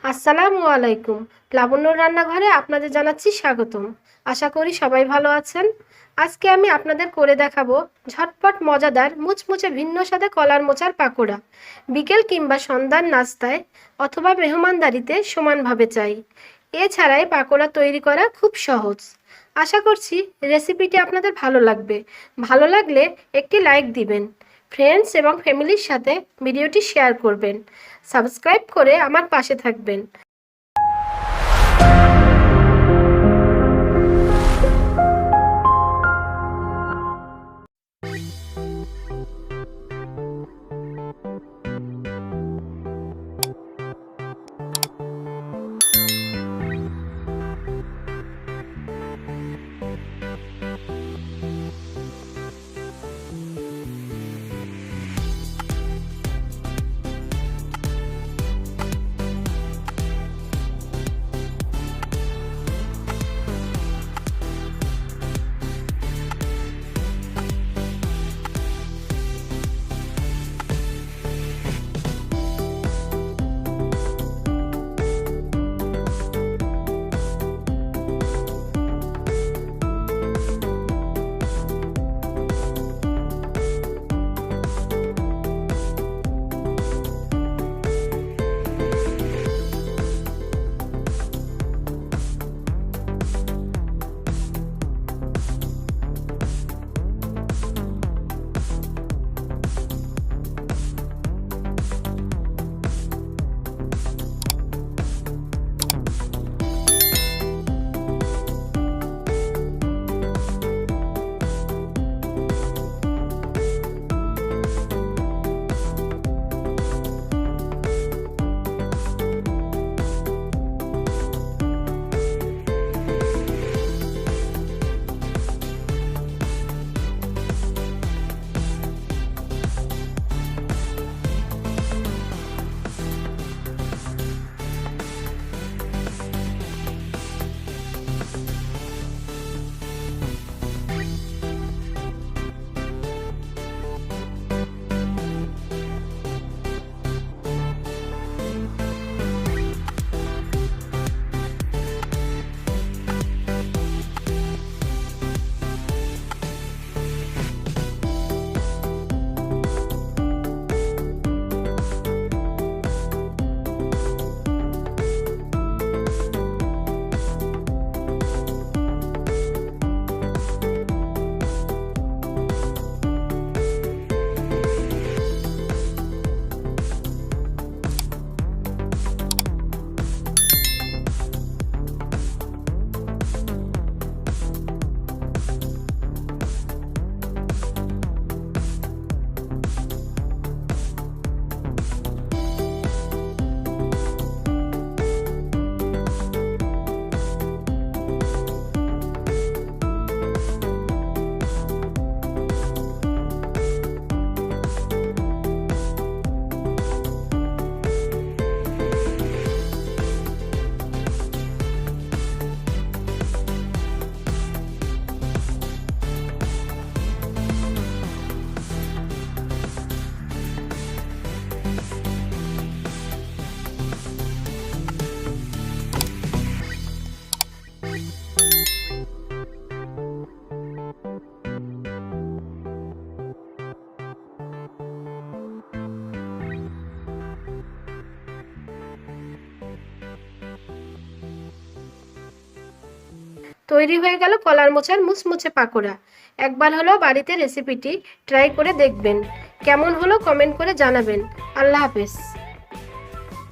আসসালামু আলাইকুম। লাবণ্যর রান্নাঘরে আপনাদের জানাচ্ছি স্বাগতম। আশা করি সবাই ভালো আছেন। আজকে আমি আপনাদের করে দেখাবো ঝটপট মজাদার মুচমুচে ভিন্ন স্বাদে কলার মোচার পাকোড়া। বিকেল কিংবা সন্ধ্যার নাস্তায় অথবা মেহমানদারিতে সমানভাবে চাই। এছাড়াই পাকোড়া তৈরি করা খুব সহজ। আশা করছি রেসিপিটি আপনাদের ভালো লাগবে। ভালো লাগলে একটি লাইক দিবেন। ফ্রেন্ডস এবং ফ্যামিলির সাথে ভিডিওটি শেয়ার করবেন। সাবস্ক্রাইব করে আমার পাশে থাকবেন। তৈরি হয়ে গেল কলার মোচার মুচমুচে পাকোড়া। একবার হলেও বাড়িতে রেসিপিটি ট্রাই করে দেখবেন। কেমন হলো কমেন্ট করে জানাবেন। আল্লাহ হাফেজ।